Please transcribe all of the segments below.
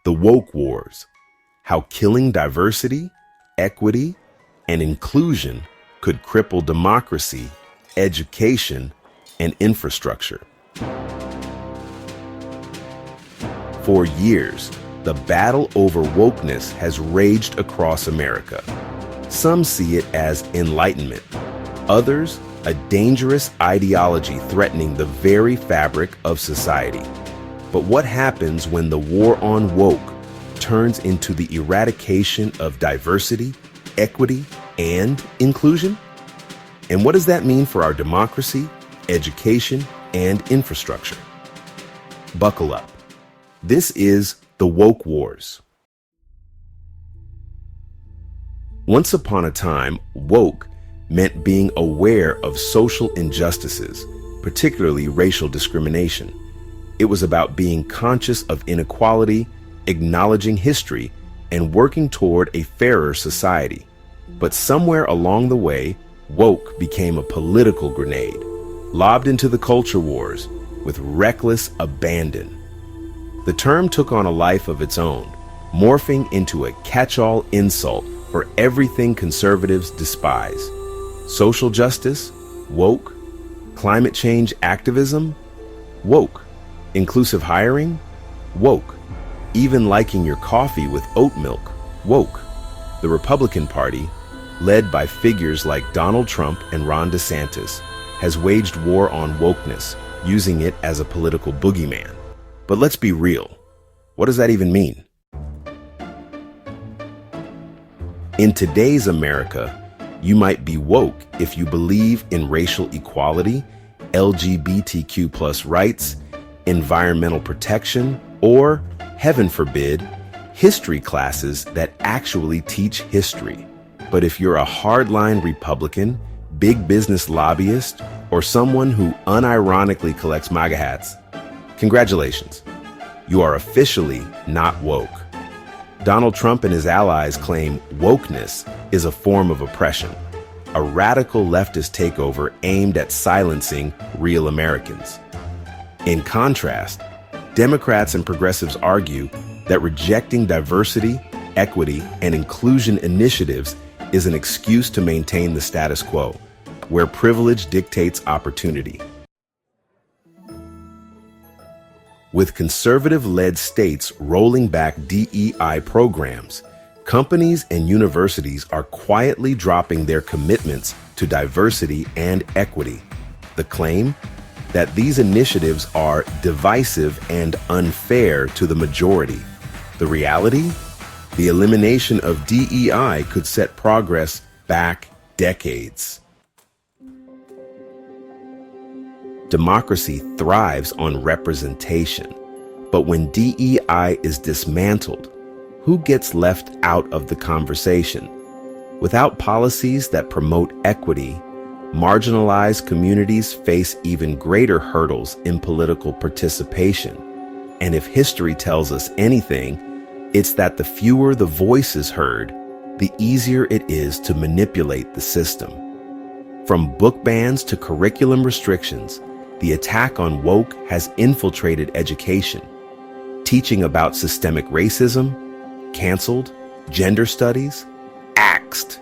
The Woke Wars: How Killing Diversity, Equity, and Inclusion Could Cripple Democracy, Education, and Infrastructure. For years, the battle over wokeness has raged across America. Some see it as enlightenment, others a dangerous ideology threatening the very fabric of society. But what happens when the war on woke turns into the eradication of diversity, equity, and inclusion? And what does that mean for our democracy, education, and infrastructure? Buckle up. This is The Woke Wars. Once upon a time, woke meant being aware of social injustices, particularly racial discrimination. It was about being conscious of inequality, acknowledging history, and working toward a fairer society. But somewhere along the way, woke became a political grenade, lobbed into the culture wars with reckless abandon. The term took on a life of its own, morphing into a catch-all insult for everything conservatives despise. Social justice, woke. Climate change activism, woke. Inclusive hiring, woke. Even liking your coffee with oat milk, woke. The Republican Party, led by figures like Donald Trump and Ron DeSantis, has waged war on wokeness, using it as a political boogeyman. But let's be real. What does that even mean? In today's America, you might be woke if you believe in racial equality, LGBTQ+ rights, environmental protection, or, heaven forbid, history classes that actually teach history. But if you're a hardline Republican, big business lobbyist, or someone who unironically collects MAGA hats, congratulations. You are officially not woke. Donald Trump and his allies claim wokeness is a form of oppression, a radical leftist takeover aimed at silencing real Americans. In contrast, Democrats and progressives argue that rejecting diversity, equity, and inclusion initiatives is an excuse to maintain the status quo, where privilege dictates opportunity. With conservative-led states rolling back DEI programs, companies and universities are quietly dropping their commitments to diversity and equity. The claim? That these initiatives are divisive and unfair to the majority. The reality? The elimination of DEI could set progress back decades. Democracy thrives on representation, but when DEI is dismantled, who gets left out of the conversation? Without policies that promote equity, marginalized communities face even greater hurdles in political participation. And if history tells us anything, it's that the fewer the voices heard, the easier it is to manipulate the system. From book bans to curriculum restrictions, the attack on woke has infiltrated education. Teaching about systemic racism, canceled, gender studies, axed.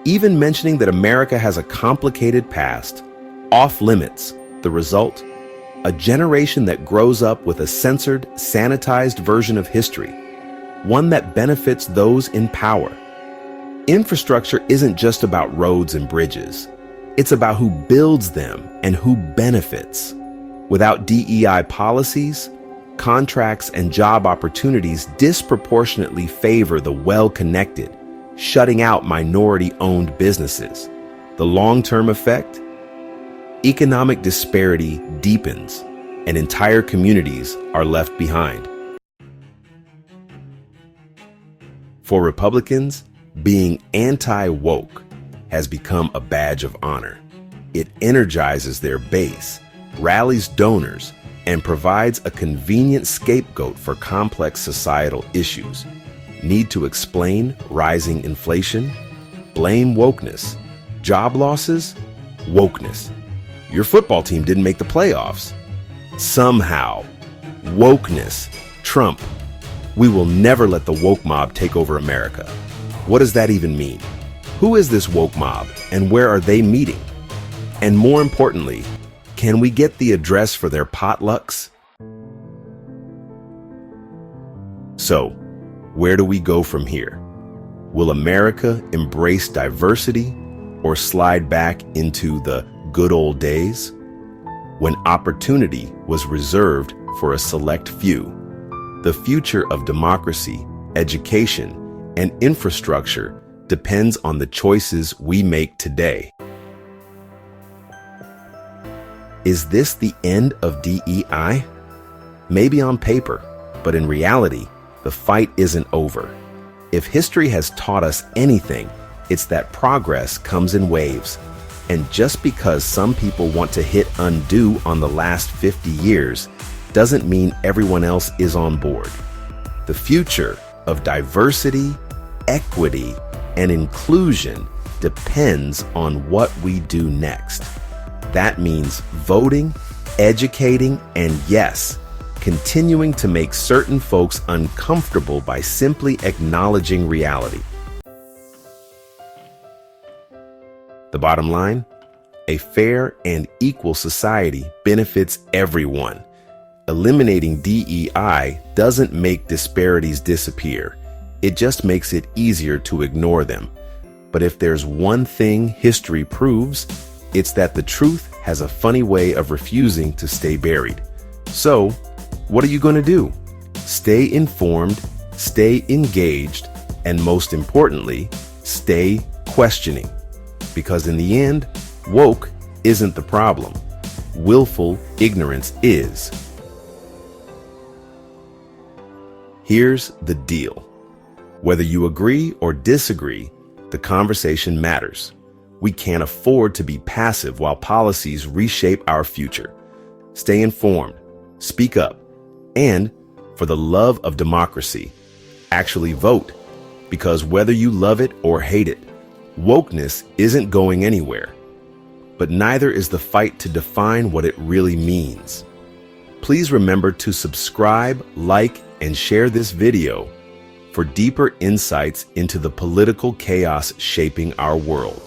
Even mentioning that America has a complicated past, off limits. The result? A generation that grows up with a censored, sanitized version of history, one that benefits those in power. Infrastructure isn't just about roads and bridges. It's about who builds them and who benefits. Without DEI policies, contracts and job opportunities disproportionately favor the well-connected, shutting out minority-owned businesses. The long-term effect? Economic disparity deepens, and entire communities are left behind. For Republicans, being anti-woke has become a badge of honor. It energizes their base, rallies donors, and provides a convenient scapegoat for complex societal issues. Need to explain rising inflation? Blame wokeness. Job losses? Wokeness. Your football team didn't make the playoffs. Somehow, wokeness, Trump. We will never let the woke mob take over America. What does that even mean? Who is this woke mob and where are they meeting? And more importantly, can we get the address for their potlucks? So, where do we go from here? Will America embrace diversity or slide back into the good old days when opportunity was reserved for a select few? The future of democracy, education, and infrastructure depends on the choices we make today. Is this the end of DEI? Maybe on paper, but in reality, the fight isn't over. If history has taught us anything, it's that progress comes in waves. And just because some people want to hit undo on the last 50 years doesn't mean everyone else is on board. The future of diversity, equity, and inclusion depends on what we do next. That means voting, educating, and yes, continuing to make certain folks uncomfortable by simply acknowledging reality. The bottom line, a fair and equal society benefits everyone. Eliminating DEI doesn't make disparities disappear. It just makes it easier to ignore them. But if there's one thing history proves, it's that the truth has a funny way of refusing to stay buried. So, what are you going to do? Stay informed, stay engaged, and most importantly, stay questioning. Because in the end, woke isn't the problem. Willful ignorance is. Here's the deal. Whether you agree or disagree, the conversation matters. We can't afford to be passive while policies reshape our future. Stay informed, speak up, and, for the love of democracy, actually vote. Because whether you love it or hate it, wokeness isn't going anywhere. But neither is the fight to define what it really means. Please remember to subscribe, like, and share this video for deeper insights into the political chaos shaping our world.